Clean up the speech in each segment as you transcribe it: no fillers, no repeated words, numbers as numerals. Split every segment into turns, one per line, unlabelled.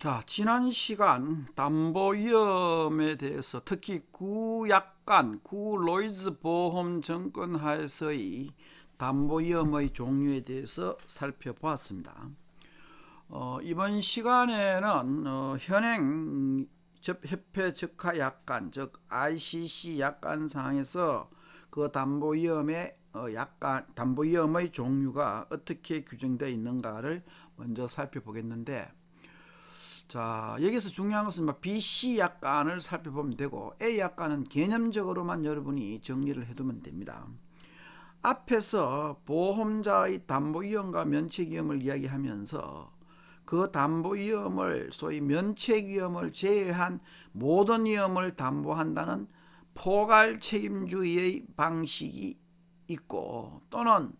자, 지난 시간 담보위험에 대해서 특히 구약관, 구로이즈 보험 정권 하에서의 담보위험의 종류에 대해서 살펴보았습니다. 이번 시간에는 현행 협회 적하 약관, 즉 ICC 약관상에서 그 담보위험의 종류가 어떻게 규정되어 있는가를 먼저 살펴보겠는데, 자, 여기서 중요한 것은 BC 약관을 살펴보면 되고, A 약관은 개념적으로만 여러분이 정리를 해두면 됩니다. 앞에서 보험자의 담보위험과 면책위험을 이야기하면서 그 담보위험을 소위 면책위험을 제외한 모든 위험을 담보한다는 포괄책임주의의 방식이 있고, 또는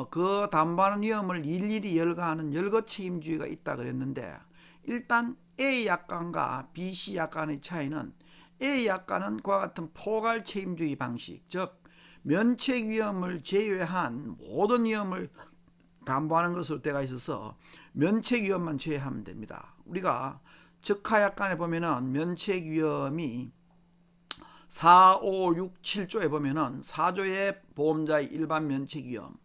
그 담보하는 위험을 일일이 열거하는 열거책임주의가 있다 그랬는데, 일단 A 약관과 BC 약관의 차이는, A 약관은 그와 같은 포괄책임주의 방식, 즉 면책 위험을 제외한 모든 위험을 담보하는 것으로 되어 있어서 면책 위험만 제외하면 됩니다. 우리가 적하 약관에 보면은 면책 위험이 4, 5, 6, 7조에 보면은 4조의 보험자의 일반 면책 위험,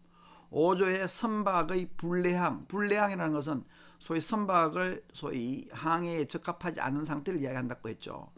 5조의 선박의 불내항이라는 것은 소위 선박을 소위 항해에 적합하지 않은 상태를 이야기한다고 했죠.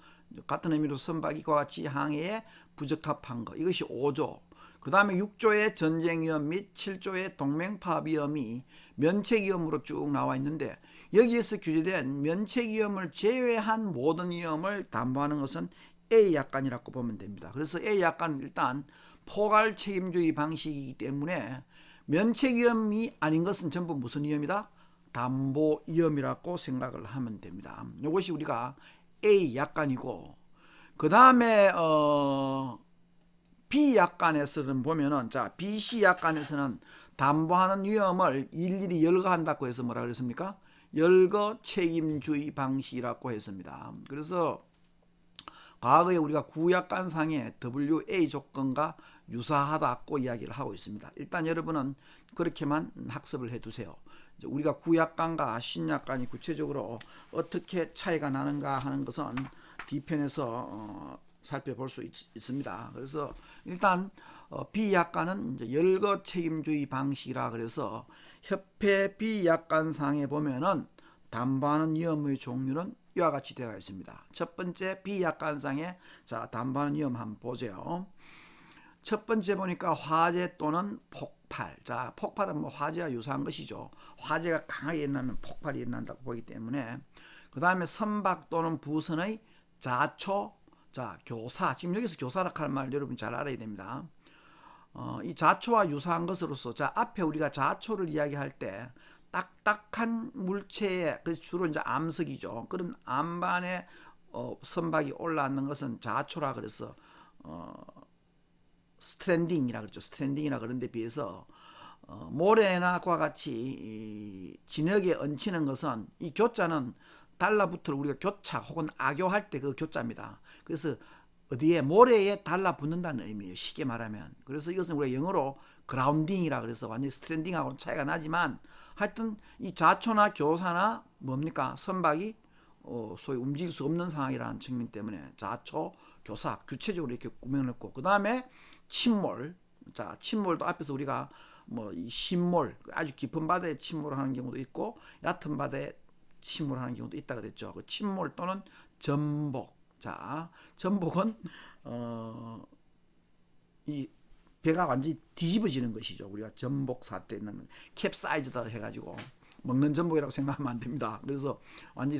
같은 의미로 선박이 그와 같이 항해에 부적합한 것, 이것이 5조. 그 다음에 6조의 전쟁위험 및 7조의 동맹파업위험이 면책위험으로 쭉 나와 있는데, 여기에서 규정된 면책위험을 제외한 모든 위험을 담보하는 것은 A 약관이라고 보면 됩니다. 그래서 A 약관은 일단 포괄책임주의 방식이기 때문에 면책위험이 아닌 것은 전부 무슨 위험이다? 담보위험이라고 생각을 하면 됩니다. 이것이 우리가 A 약관이고, 그 다음에 B 약관에서는 보면은, 자, BC 약관에서는 담보하는 위험을 일일이 열거한다고 해서 뭐라 그랬습니까? 열거 책임주의 방식이라고 했습니다. 그래서 과거에 우리가 구약관상의 WA 조건과 유사하다고 이야기를 하고 있습니다. 일단 여러분은 그렇게만 학습을 해두세요. 우리가 구약관과 신약관이 구체적으로 어떻게 차이가 나는가 하는 것은 뒤편에서 살펴볼 수 있습니다. 그래서 일단 비약관은 이제 열거 책임주의 방식이라 그래서 협회 비약관상에 보면은 담보하는 위험의 종류는 이와 같이 되어 있습니다. 첫 번째 비약관상에, 자, 담보하는 위험 한번 보죠. 첫 번째 보니까 화재 또는 폭발. 자, 폭발은 뭐 화재와 유사한 것이죠. 화재가 강하게 일어나면 폭발이 일어난다고 보기 때문에. 그 다음에 선박 또는 부선의 자초, 자, 교사. 지금 여기서 교사라 할 말 여러분 잘 알아야 됩니다. 이 자초와 유사한 것으로서, 자, 앞에 우리가 자초를 이야기할 때 딱딱한 물체에, 주로 이제 암석이죠. 그런 암반에 선박이 올라앉는 것은 자초라 그래서 스트랜딩이라 그러죠. 스트랜딩이라 그런 데 비해서 모래나 그와 같이 진흙에 얹히는 것은, 이 교자는 달라붙을 우리가 교차 혹은 악교할 때 그 교자입니다. 그래서 어디에 모래에 달라붙는다는 의미예요, 쉽게 말하면. 그래서 이것은 우리가 영어로 그라운딩이라 그래서 완전히 스트랜딩하고는 차이가 나지만, 하여튼 이 자초나 교사나 뭡니까, 선박이 소위 움직일 수 없는 상황이라는 측면 때문에 자초, 교사 구체적으로 이렇게 꾸며놓고, 그 다음에 침몰. 자, 침몰도 앞에서 우리가 뭐 이 신몰, 아주 깊은 바다에 침몰하는 경우도 있고 얕은 바다에 침몰하는 경우도 있다 그랬죠. 그 침몰 또는 전복. 자, 전복은 이 배가 완전히 뒤집어지는 것이죠. 우리가 전복 사태는 캡사이즈다 해가지고 먹는 전복이라고 생각하면 안 됩니다. 그래서 완전히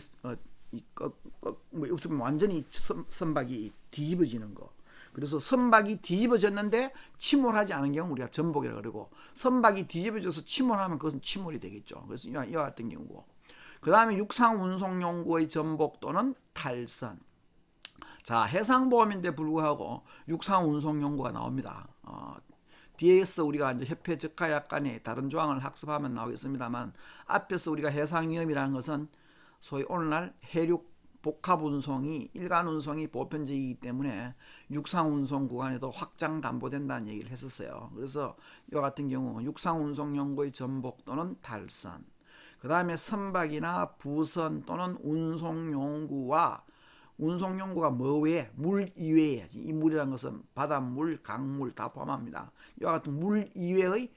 완전히 선박이 뒤집어지는 거. 그래서 선박이 뒤집어졌는데 침몰하지 않은 경우 우리가 전복이라고 그러고, 선박이 뒤집어져서 침몰하면 그것은 침몰이 되겠죠. 그래서 이와 같은 경우고, 그 다음에 육상 운송용구의 전복 또는 탈선. 자, 해상보험인데 불구하고 육상 운송용구가 나옵니다. 뒤에서 우리가 이제 협회 적하 약관의 다른 조항을 학습하면 나오겠습니다만, 앞에서 우리가 해상위험이라는 것은 소위 오늘날 해륙 복합 운송이, 일간 운송이 보편적이기 때문에 육상 운송 구간에도 확장 담보된다는 얘기를 했었어요. 그래서 이와 같은 경우 육상 운송 용구의 전복 또는 탈선. 그 다음에 선박이나 부선 또는 운송용구와 운송용구가 뭐 외에 물 이외에 이 물이라는 것은 바닷물, 강물 다 포함합니다. 이와 같은 물 이외의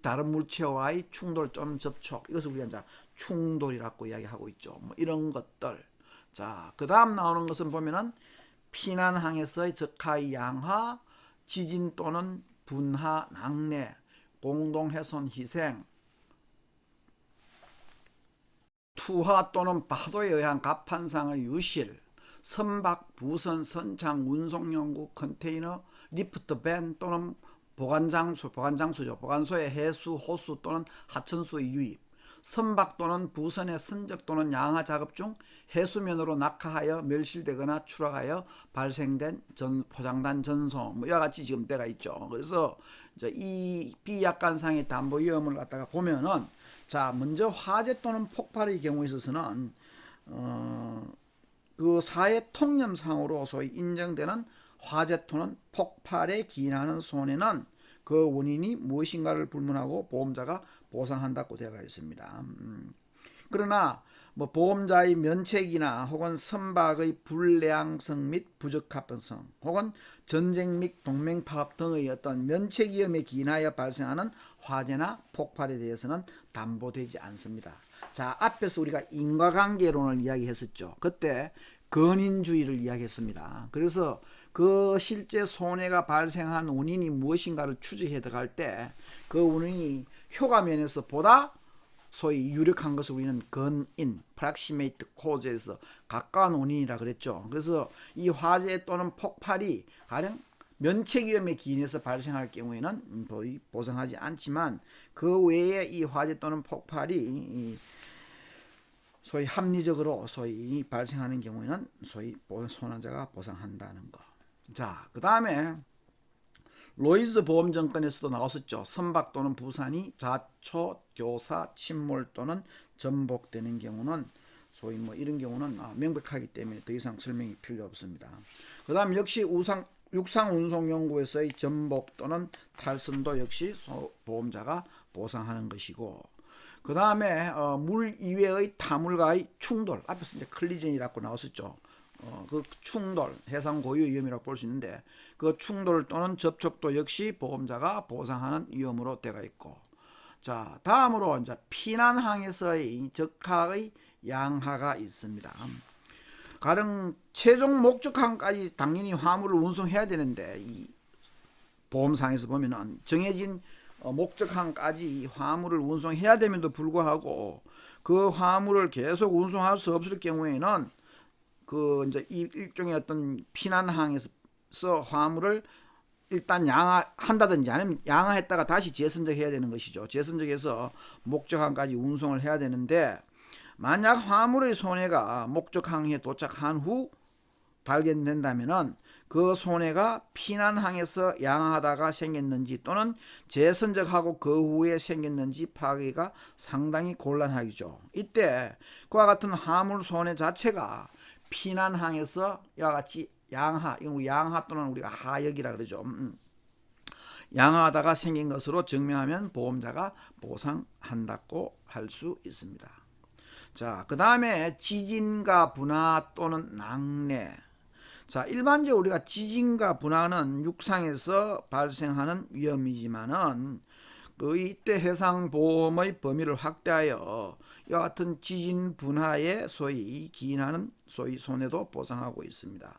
다른 물체와의 충돌 또는 접촉 이것을 우리가 이제 충돌이라고 이야기하고 있죠. 뭐 이런 것들. 자, 그 다음 나오는 것은 보면은 피난항에서의 적하의 양하, 지진 또는 분하, 낙뢰, 공동훼손, 희생, 투하 또는 파도에 의한 갑판상의 유실, 선박, 부선, 선창, 운송용구, 컨테이너, 리프트, 밴 또는 보관장소죠. 보관소의 해수, 호수 또는 하천수의 유입, 선박 또는 부선의 선적 또는 양하 작업 중 해수면으로 낙하하여 멸실되거나 추락하여 발생된 포장단 전송, 뭐 이와 같이 지금 때가 있죠. 그래서 이제 이 비약관상의 담보 위험을 갖다가 보면은 자, 먼저 화재 또는 폭발의 경우에 있어서는 그 사회 통념상으로 소위 인정되는 화재 또는 폭발에 기인하는 손해는 그 원인이 무엇인가를 불문하고 보험자가 보상한다고 되어 있습니다. 그러나 뭐 보험자의 면책이나 혹은 선박의 불량성 및 부적합성 혹은 전쟁 및 동맹 파업 등의 어떤 면책 위험에 기인하여 발생하는 화재나 폭발에 대해서는 담보되지 않습니다. 자, 앞에서 우리가 인과관계론을 이야기했었죠. 그때 근인주의를 이야기했습니다. 그래서 그 실제 손해가 발생한 원인이 무엇인가를 추적해 들어갈 때 그 원인이 효과면에서 보다 소위 유력한 것을 우리는 근인, proximate cause에서 가까운 원인이라 그랬죠. 그래서 이 화재 또는 폭발이 가령 면책 위험에 기인해서 발생할 경우에는 보상하지 않지만 그 외에 이 화재 또는 폭발이 소위 합리적으로 소위 발생하는 경우에는 소위 손해자가 보상한다는 거. 자, 그 다음에 로이즈 보험증권에서도 나왔었죠. 선박 또는 부산이 자초, 교사, 침몰 또는 전복되는 경우는 소위 뭐 이런 경우는 명백하기 때문에 더 이상 설명이 필요 없습니다. 그 다음 역시 육상운송연구에서의 전복 또는 탈선도 역시 보험자가 보상하는 것이고, 그 다음에 물 이외의 타물과의 충돌, 앞에서 이제 클리전이라고 나왔었죠. 그 충돌, 해상 고유 위험이라고 볼 수 있는데 그 충돌 또는 접촉도 역시 보험자가 보상하는 위험으로 되어 있고, 자, 다음으로 이제 피난항에서의 적하의 양하가 있습니다. 가령 최종 목적항까지 당연히 화물을 운송해야 되는데 이 보험상에서 보면은 정해진 목적항까지 화물을 운송해야 됨에도 불구하고 그 화물을 계속 운송할 수 없을 경우에는 그 이제 일종의 어떤 피난항에서 화물을 일단 양하한다든지 아니면 양하했다가 다시 재선적해야 되는 것이죠. 재선적해서 목적항까지 운송을 해야 되는데 만약 화물의 손해가 목적항에 도착한 후 발견된다면은 그 손해가 피난항에서 양하하다가 생겼는지 또는 재선적하고 그 후에 생겼는지 파악하기가 상당히 곤란하죠. 이때 그와 같은 화물 손해 자체가 피난항에서 이와 같이 양하 또는 우리가 하역이라 그러죠. 양하하다가 생긴 것으로 증명하면 보험자가 보상한다고 할 수 있습니다. 자, 그 다음에 지진과 분화 또는 낙뢰. 자, 일반적으로 우리가 지진과 분화는 육상에서 발생하는 위험이지만은 이때 해상보험의 범위를 확대하여 이와 같은 지진 분화에 소위 기인하는 소위 손해도 보상하고 있습니다.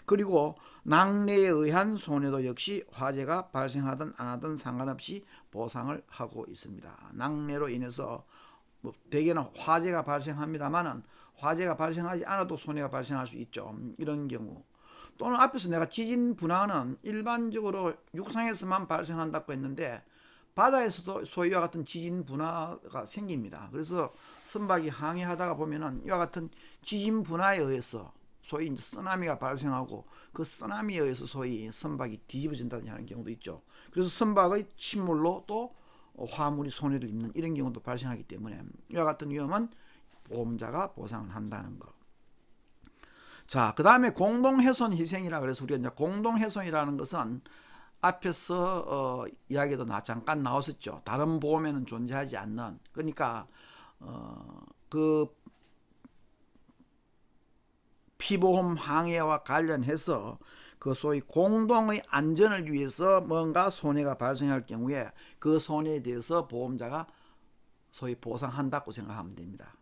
그리고 낙뢰에 의한 손해도 역시 화재가 발생하든 안 하든 상관없이 보상을 하고 있습니다. 낙뢰로 인해서 뭐 대개는 화재가 발생합니다만은 화재가 발생하지 않아도 손해가 발생할 수 있죠. 이런 경우 또는 앞에서 내가 지진 분화는 일반적으로 육상에서만 발생한다고 했는데 바다에서도 소위와 같은 지진 분화가 생깁니다. 그래서 선박이 항해하다가 보면은 이와 같은 지진 분화에 의해서 소위 쓰나미가 발생하고 그 쓰나미에 의해서 소위 선박이 뒤집어진다든지 하는 경우도 있죠. 그래서 선박의 침몰로 또 화물이 손해를 입는 이런 경우도 발생하기 때문에 이와 같은 위험은 보험자가 보상을 한다는 거. 자, 그 다음에 공동훼손 희생이라 그래서 우리가 이제 공동훼손이라는 것은 앞에서 이야기도 잠깐 나왔었죠. 다른 보험에는 존재하지 않는, 그러니까 그 피보험 항해와 관련해서 그 소위 공동의 안전을 위해서 뭔가 손해가 발생할 경우에 그 손해에 대해서 보험자가 소위 보상한다고 생각하면 됩니다.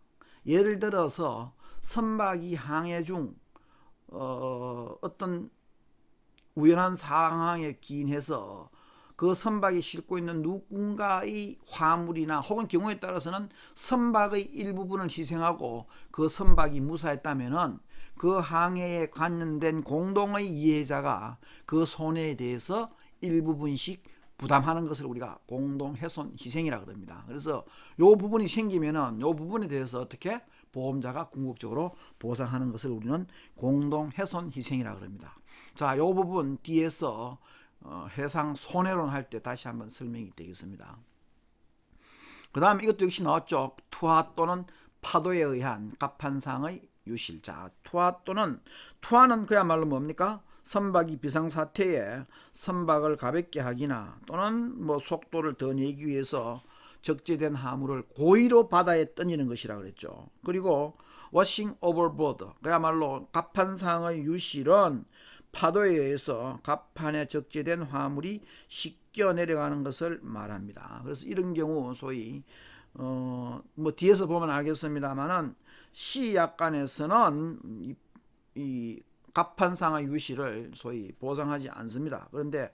예를 들어서 선박이 항해 중 어떤 우연한 상황에 기인해서 그 선박이 싣고 있는 누군가의 화물이나 혹은 경우에 따라서는 선박의 일부분을 희생하고 그 선박이 무사했다면은 그 항해에 관련된 공동의 이해자가 그 손해에 대해서 일부분씩 부담하는 것을 우리가 공동훼손 희생이라 그럽니다. 그래서 요 부분이 생기면은 요 부분에 대해서 어떻게 보험자가 궁극적으로 보상하는 것을 우리는 공동훼손 희생이라 그럽니다. 자, 요 부분 뒤에서 해상 손해론 할 때 다시 한번 설명이 되겠습니다. 그 다음에 이것도 역시 나왔죠. 투하 또는 파도에 의한 갑판상의 유실. 자, 투하는 그야말로 뭡니까? 선박이 비상사태에 선박을 가볍게 하기나 또는 뭐 속도를 더 내기 위해서 적재된 화물을 고의로 바다에 던지는 것이라 그랬죠. 그리고 washing overboard, 그야말로 갑판상의 유실은 파도에 의해서 갑판에 적재된 화물이 씻겨 내려가는 것을 말합니다. 그래서 이런 경우 소위 뭐 뒤에서 보면 알겠습니다만은 시약관에서는 이 갑판상의 유실을 소위 보상하지 않습니다. 그런데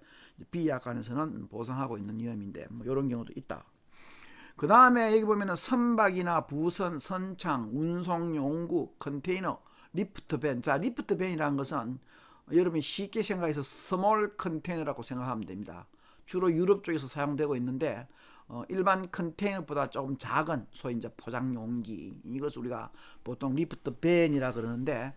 비약관에서는 보상하고 있는 위험인데 뭐 이런 경우도 있다. 그 다음에 여기 보면은 선박이나 부선, 선창, 운송 용구, 컨테이너, 리프트 밴. 자, 리프트 밴이라는 것은 여러분이 쉽게 생각해서 스몰 컨테이너라고 생각하면 됩니다. 주로 유럽 쪽에서 사용되고 있는데 일반 컨테이너보다 조금 작은 소위 이제 포장 용기, 이것을 우리가 보통 리프트 밴이라 그러는데,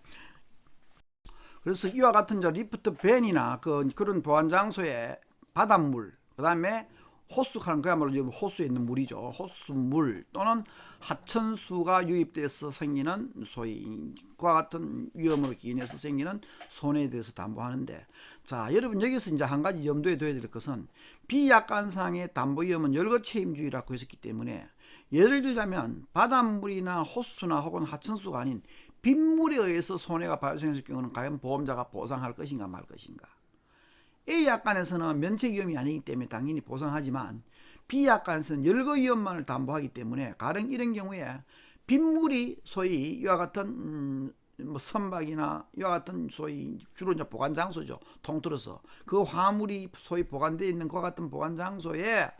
그래서 이와 같은 저 리프트 밴이나 그런 보안 장소에 바닷물, 그 다음에 호수하는 그야말로 호수에 있는 물이죠. 호수물 또는 하천수가 유입돼서 생기는 소위 그와 같은 위험으로 기인해서 생기는 손해에 대해서 담보하는데, 자, 여러분 여기서 이제 한 가지 염두에 둬야 될 것은 비약관상의 담보 위험은 열거 책임주의라고 했었기 때문에, 예를 들자면 바닷물이나 호수나 혹은 하천수가 아닌 빗물에 의해서 손해가 발생했을 경우는 과연 보험자가 보상할 것인가 말 것인가. A약관에서는 면책 위험이 아니기 때문에 당연히 보상하지만 B약관에서는 열거 위험만을 담보하기 때문에 가령 이런 경우에 빗물이 소위 이와 같은 뭐 선박이나 이와 같은 소위 주로 이제 보관 장소죠. 통틀어서 그 화물이 소위 보관되어 있는 그와 같은 보관 장소에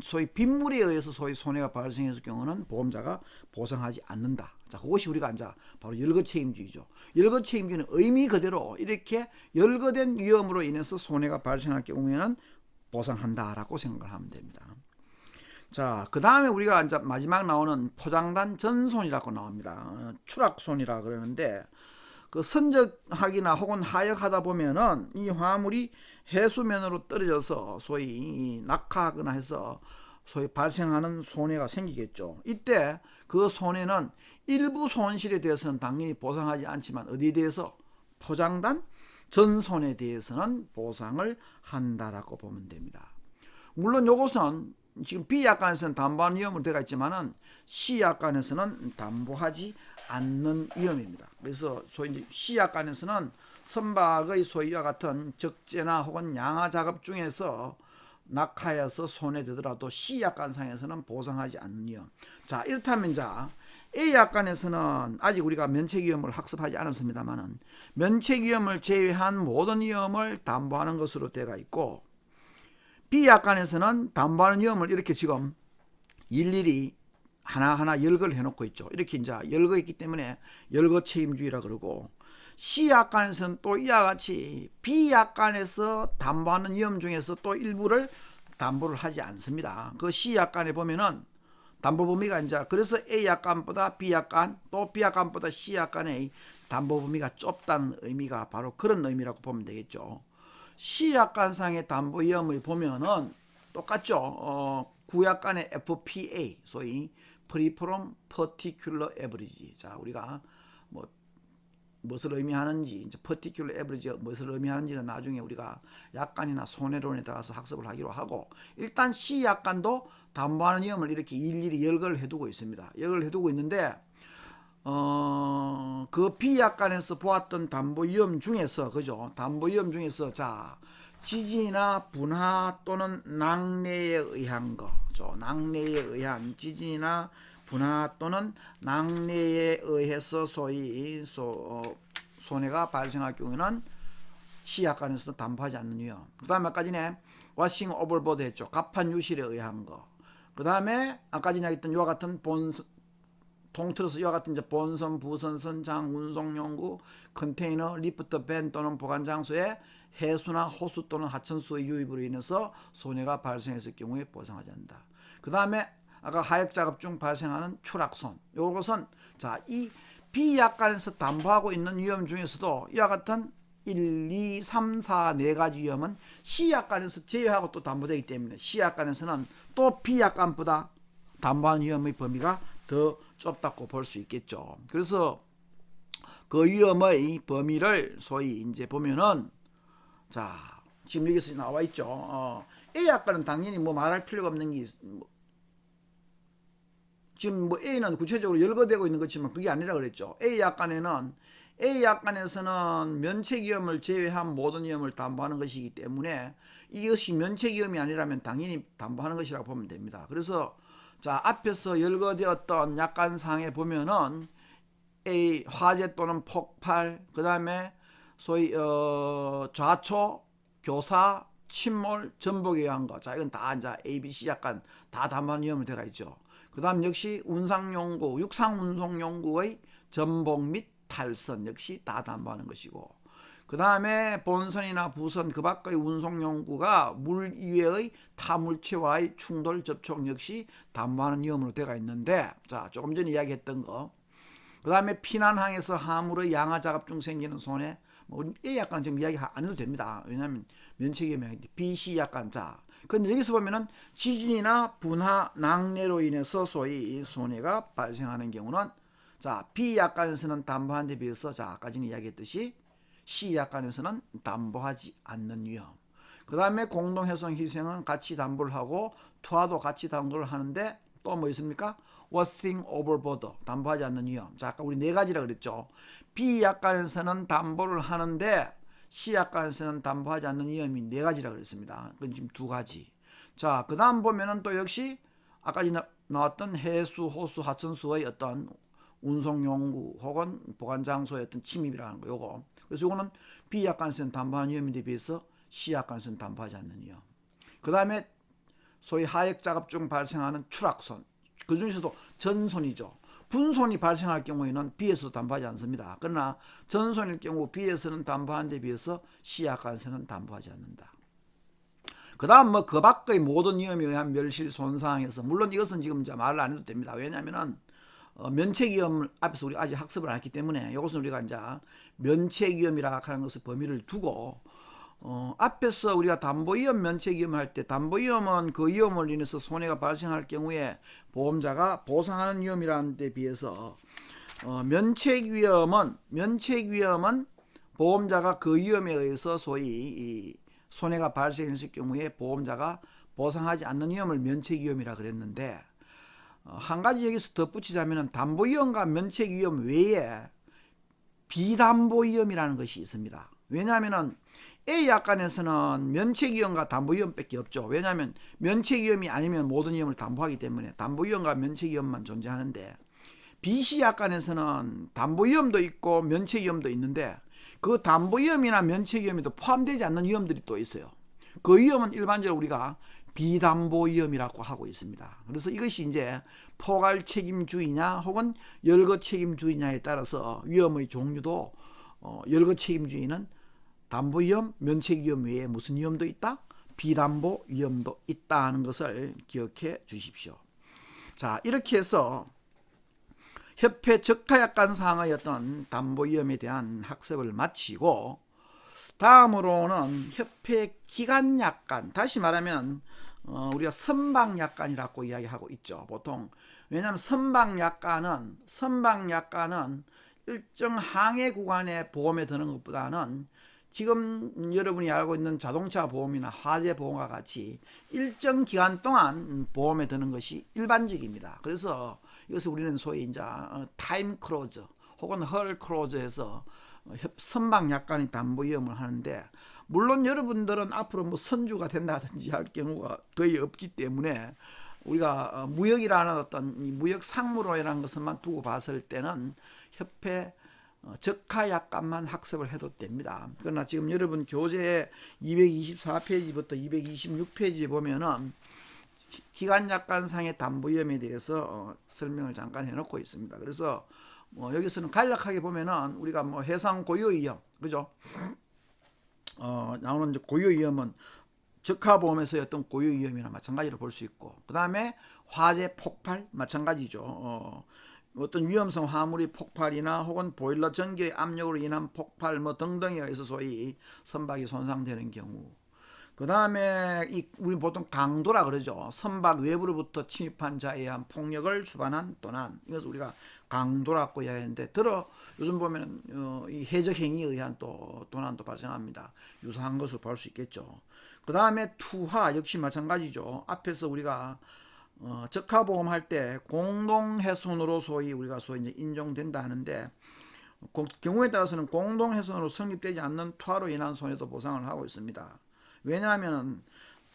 소위 빗물에 의해서 소위 손해가 발생했을 경우는 보험자가 보상하지 않는다. 자, 그것이 우리가 이제 바로 열거 책임주의죠. 열거 책임주의는 의미 그대로 이렇게 열거된 위험으로 인해서 손해가 발생할 경우에는 보상한다라고 생각을 하면 됩니다. 자, 그 다음에 우리가 이제 마지막 나오는 포장단 전손이라고 나옵니다. 추락손이라 그러는데, 그 선적하기나 혹은 하역하다 보면은 이 화물이 해수면으로 떨어져서 소위 낙하하거나 해서 소위 발생하는 손해가 생기겠죠. 이때 그 손해는 일부 손실에 대해서는 당연히 보상하지 않지만 어디에 대해서? 포장단 전손에 대해서는 보상을 한다라고 보면 됩니다. 물론 이것은 지금 B약관에서는 담보하는 위험으로 되어 있지만은 C약관에서는 담보하지 않는 위험입니다. 그래서 소위 이제 C약관에서는 선박의 소위와 같은 적재나 혹은 양화 작업 중에서 낙하여서 손해되더라도 C약관상에서는 보상하지 않는 위험. 자, 이렇다면 자 A약관에서는 아직 우리가 면책위험을 학습하지 않았습니다만은 면책위험을 제외한 모든 위험을 담보하는 것으로 되어 있고, B약관에서는 담보하는 위험을 이렇게 지금 일일이 하나하나 열거를 해놓고 있죠. 이렇게 이제 열거했기 때문에 열거 책임주의라 그러고, C약관에서는 또 이와 같이 B약관에서 담보하는 위험 중에서 또 일부를 담보를 하지 않습니다. 그 C약관에 보면은 담보 범위가 이제 그래서 A약관보다 B약관 또 B약관보다 C약관의 담보 범위가 좁다는 의미가 바로 그런 의미라고 보면 되겠죠. C약관상의 담보 위험을 보면은 똑같죠. 구약관의 FPA, 소위 Free from Particular Average. 자, 우리가 뭐 무엇을 의미하는지, 이제 particular average 무엇을 의미하는지는 나중에 우리가 약관이나 손해론에 따라서 학습을 하기로 하고, 일단 C 약관도 담보하는 위험을 이렇게 일일이 열거를 해두고 있습니다. 열거를 해두고 있는데 그 B 약관에서 보았던 담보 위험 중에서, 그죠? 담보 위험 중에서 자, 지진이나 분화 또는 낙뢰에 의한 거죠. 낙뢰에 의한 지진이나 분화 또는 낙뢰에 의해서 소위 손해가 발생할 경우에는 C 약관에서도 담보하지 않는 위험. 그 다음에 아까 전에 워싱 오버보드 했죠. 갑판 유실에 의한 거. 그 다음에 아까 전에 했던 이와 같은 통틀어서 이와 같은 이제 본선, 부선, 선장, 운송 용구, 컨테이너, 리프트, 밴 또는 보관 장소에 해수나 호수 또는 하천수의 유입으로 인해서 손해가 발생했을 경우에 보상하지 않는다. 그 다음에 아까 하역 작업 중 발생하는 추락손. 요것은 자, 이 B 약관에서 담보하고 있는 위험 중에서도 이와 같은 1, 2, 3, 4 네 가지 위험은 C 약관에서 제외하고 또 담보되기 때문에 C 약관에서는 또 B 약관보다 담보하는 위험의 범위가 더 좁다고 볼 수 있겠죠. 그래서 그 위험의 범위를 소위 이제 보면은 자, 지금 여기서 나와 있죠. A 약관은 당연히 뭐 말할 필요가 없는 게 지금 뭐 A는 구체적으로 열거되고 있는 것지만 그게 아니라 그랬죠. A 약관에서는 면책 위험을 제외한 모든 위험을 담보하는 것이기 때문에 이것이 면책 위험이 아니라면 당연히 담보하는 것이라고 보면 됩니다. 그래서 자, 앞에서 열거되었던 약관상에 보면은 A 화재 또는 폭발, 그 다음에 소위 좌초, 교사, 침몰, 전복에 의한 거. 자, 이건 다 이제 A, B, C 약관 다 담보하는 위험이 들어가 있죠. 그 다음 역시 운상용구, 육상운송용구의 전복 및 탈선 역시 다 담보하는 것이고, 그 다음에 본선이나 부선 그 밖의 운송용구가 물 이외의 타물체와의 충돌 접촉 역시 담보하는 위험으로 되어 있는데, 자, 조금 전에 이야기했던 거, 그 다음에 피난항에서 화물의 양화 작업 중 생기는 손해, 뭐 A 약관 지금 이야기 안 해도 됩니다. 왜냐하면 면책위험이 B, C 약관. 자, 근데 여기서 보면은 지진이나 분화, 낙뢰로 인해서 소위 손해가 발생하는 경우는 자, B 약관에서는 담보하는 데 비해서 자, 아까 전에 이야기했듯이 C 약관에서는 담보하지 않는 위험. 그 다음에 공동훼손 희생은 같이 담보를 하고 투하도 같이 담보를 하는데 또 뭐 있습니까? 워싱 오버보드 담보하지 않는 위험. 자, 아까 우리 네 가지라 그랬죠. B 약관에서는 담보를 하는데 C 약관에서는 담보하지 않는 위험이 네 가지라 그랬습니다. 그건 지금 두 가지. 자, 그 다음 보면은 또 역시 아까 나왔던 해수, 호수, 하천수의 어떤 운송용구 혹은 보관장소의 어떤 침입이라는 거 요거. 그래서 이거는 B 약관에서는 담보하는 위험인데 비해서 C 약관에서는 담보하지 않는 위험. 그 다음에 소위 하역 작업 중 발생하는 추락손. 그 중에서도 전손이죠. 분손이 발생할 경우에는 B에서도 담보하지 않습니다. 그러나 전손일 경우 B에서는 담보하는 데 비해서 C 약관에서는 담보하지 않는다. 그 다음 뭐 그 밖의 모든 위험에 의한 멸실 손상에서, 물론 이것은 지금 이제 말을 안 해도 됩니다. 왜냐하면은 면책위험 앞에서 우리 아직 학습을 안 했기 때문에 이것은 우리가 이제 면책위험이라 하는 것을 범위를 두고 앞에서 우리가 담보위험, 면책위험 할 때 담보위험은 그 위험을 인해서 손해가 발생할 경우에 보험자가 보상하는 위험이라는 데 비해서 면책위험은 보험자가 그 위험에 의해서 소위 손해가 발생했을 경우에 보험자가 보상하지 않는 위험을 면책위험이라 그랬는데, 한 가지 여기서 덧붙이자면 담보위험과 면책위험 외에 비담보위험이라는 것이 있습니다. 왜냐하면 A 약관에서는 면책위험과 담보위험밖에 없죠. 왜냐하면 면책위험이 아니면 모든 위험을 담보하기 때문에 담보위험과 면책위험만 존재하는데, BC 약관에서는 담보위험도 있고 면책위험도 있는데 그 담보위험이나 면책위험에도 포함되지 않는 위험들이 또 있어요. 그 위험은 일반적으로 우리가 비담보위험이라고 하고 있습니다. 그래서 이것이 이제 포괄 책임주의냐 혹은 열거 책임주의냐에 따라서 위험의 종류도 열거 책임주의는 담보위험, 면책위험 외에 무슨 위험도 있다? 비담보 위험도 있다 하는 것을 기억해 주십시오. 자, 이렇게 해서 협회 적하약관상의 어떤 담보위험에 대한 학습을 마치고, 다음으로는 협회 기간약관, 다시 말하면 우리가 선박약관이라고 이야기하고 있죠. 보통. 왜냐하면 선박약관은 일정 항해 구간의 보험에 드는 것보다는 지금 여러분이 알고 있는 자동차 보험이나 화재 보험과 같이 일정 기간 동안 보험에 드는 것이 일반적입니다. 그래서 이것을 우리는 소위 이제 타임 크로즈 혹은 헐 크로즈에서 선박 약관의 담보 위험을 하는데, 물론 여러분들은 앞으로 뭐 선주가 된다든지 할 경우가 거의 없기 때문에 우리가 무역이라는 어떤 무역 상무로라는 것만 두고 봤을 때는 협회 적하 약관만 학습을 해도 됩니다. 그러나 지금 여러분 교재 224페이지부터 226페이지에 보면은 기간 약관상의 담보 위험에 대해서 설명을 잠깐 해놓고 있습니다. 그래서 여기서는 간략하게 보면은 우리가 뭐 해상 고유 위험, 그죠? 나오는 이제 고유 위험은 적하보험에서의 어떤 고유 위험이나 마찬가지로 볼 수 있고, 그 다음에 화재 폭발 마찬가지죠. 어떤 위험성 화물이 폭발이나 혹은 보일러 전기의 압력으로 인한 폭발 뭐 등등에 의해서 소위 선박이 손상되는 경우, 그 다음에 우리 보통 강도라 그러죠. 선박 외부로부터 침입한 자에 의한 폭력을 수반한 도난, 이것을 우리가 강도라고 이야기하는데, 요즘 보면 이 해적 행위에 의한 또 도난도 발생합니다. 유사한 것으로 볼 수 있겠죠. 그 다음에 투하 역시 마찬가지죠. 앞에서 우리가 적하보험 할 때 공동훼손으로 우리가 이제 인정된다 하는데, 경우에 따라서는 공동훼손으로 성립되지 않는 투하로 인한 손해도 보상을 하고 있습니다. 왜냐하면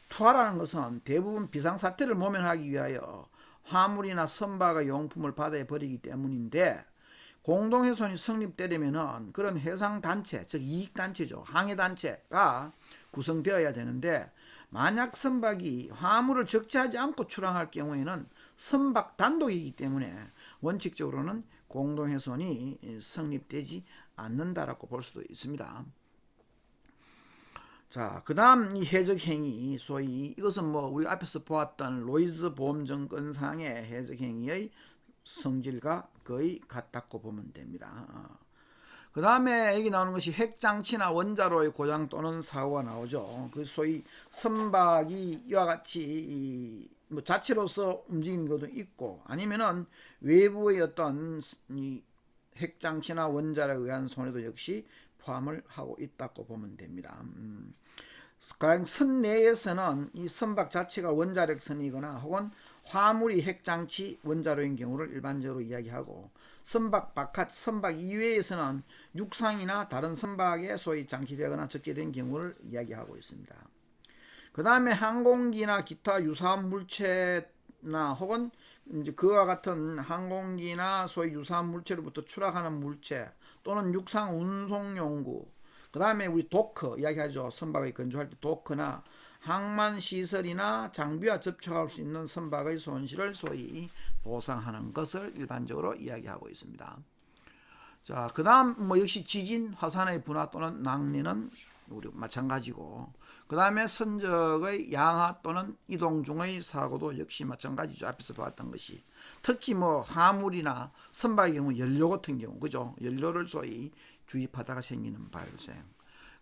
투하라는 것은 대부분 비상사태를 모면하기 위하여 화물이나 선박의 용품을 바다에 버리기 때문인데, 공동훼손이 성립되려면 그런 해상단체, 즉 이익단체죠, 항해단체가 구성되어야 되는데, 만약 선박이 화물을 적재하지 않고 출항할 경우에는 선박 단독이기 때문에 원칙적으로는 공동훼손이 성립되지 않는다라고 볼 수도 있습니다. 자, 그 다음 이 해적 행위, 소위 이것은 뭐 우리 앞에서 보았던 로이즈 보험증권상의 해적 행위의 성질과 거의 같다고 보면 됩니다. 그 다음에 여기 나오는 것이 핵장치나 원자로의 고장 또는 사고가 나오죠. 그 소위 선박이 이와 같이 뭐 자체로서 움직이는 것도 있고, 아니면은 외부의 어떤 이 핵장치나 원자로에 의한 손해도 역시 포함을 하고 있다고 보면 됩니다. 가령 선 내에서는 이 선박 자체가 원자력선이거나 혹은 화물이 핵장치 원자로인 경우를 일반적으로 이야기하고, 선박 바깥, 선박 이외에서는 육상이나 다른 선박에 소위 장치되거나 적재된 경우를 이야기하고 있습니다. 그 다음에 항공기나 기타 유사한 물체나 혹은 이제 그와 같은 항공기나 소위 유사한 물체로부터 추락하는 물체 또는 육상 운송용구, 그 다음에 우리 도크 이야기하죠. 선박의 건조할 때 도크나 항만 시설이나 장비와 접촉할 수 있는 선박의 손실을 소위 보상하는 것을 일반적으로 이야기하고 있습니다. 자, 그 다음 뭐 역시 지진, 화산의 분화 또는 낭리는 우리 마찬가지고, 그 다음에 선적의 양하 또는 이동 중의 사고도 역시 마찬가지죠. 앞에서 봤던 것이 특히 뭐 화물이나 선박의 경우 연료 같은 경우, 그죠? 연료를 소위 주입하다가 생기는 발생.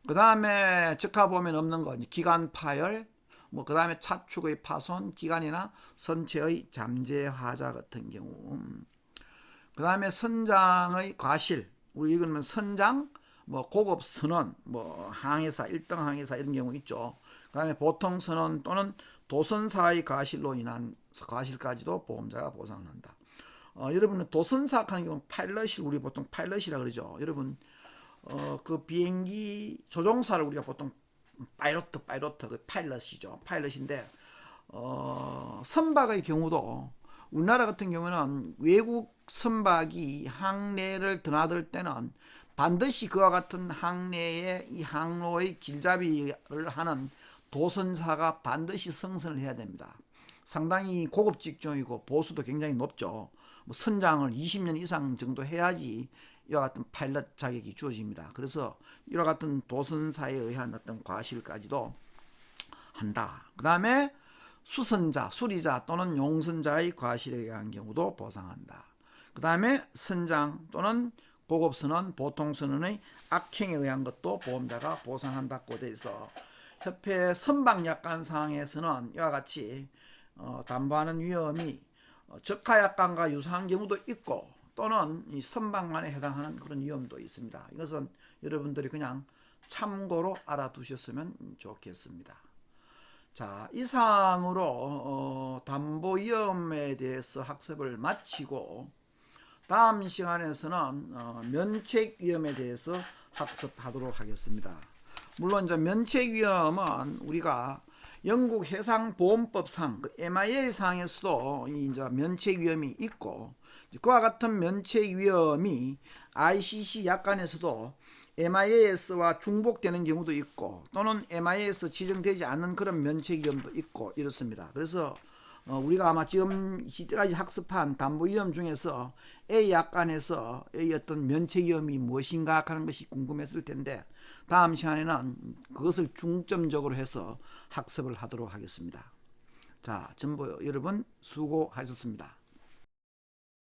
그 다음에 적하보면 없는 거 기관 파열, 뭐 그 다음에 차축의 파손, 기관이나 선체의 잠재 화자 같은 경우. 그 다음에 선장의 과실, 우리 읽으면 선장, 뭐 고급 선원, 뭐 항해사, 1등 항해사 이런 경우 있죠. 그 다음에 보통 선원 또는 도선사의 과실로 인한 과실까지도 보험자가 보상한다. 여러분은 도선사 하는 경우 파일럿이 우리 보통 파일럿이라 그러죠. 여러분 그 비행기 조종사를 우리가 보통 파이로트 그 파일럿이죠. 파일럿인데 선박의 경우도 우리나라 같은 경우는 외국 선박이 항해를 드나들 때는 반드시 그와 같은 항해의 이 항로의 길잡이를 하는 도선사가 반드시 승선을 해야 됩니다. 상당히 고급 직종이고 보수도 굉장히 높죠. 뭐 선장을 20년 이상 정도 해야지 이와 같은 파일럿 자격이 주어집니다. 그래서 이와 같은 도선사에 의한 어떤 과실까지도 한다. 그 다음에 수선자, 수리자 또는 용선자의 과실에 의한 경우도 보상한다. 그 다음에 선장 또는 고급선원, 보통선원의 악행에 의한 것도 보험자가 보상한다고 되어 있어 협회 선박약관상에서는 이와 같이 담보하는 위험이 적하약관과 유사한 경우도 있고, 또는 이 선박만에 해당하는 그런 위험도 있습니다. 이것은 여러분들이 그냥 참고로 알아두셨으면 좋겠습니다. 자, 이상으로 담보 위험에 대해서 학습을 마치고 다음 시간에서는 면책 위험에 대해서 학습하도록 하겠습니다. 물론 이제 면책 위험은 우리가 영국 해상보험법상 그 MIA 상에서도 이제 면책 위험이 있고, 그와 같은 면책 위험이 ICC 약관에서도 MIAS와 중복되는 경우도 있고, 또는 MIAS 지정되지 않는 그런 면책 위험도 있고 이렇습니다. 그래서 우리가 아마 지금 이때까지 학습한 담보 위험 중에서 A 약관에서 A 어떤 면책 위험이 무엇인가 하는 것이 궁금했을 텐데, 다음 시간에는 그것을 중점적으로 해서 학습을 하도록 하겠습니다. 자, 전부 여러분 수고하셨습니다.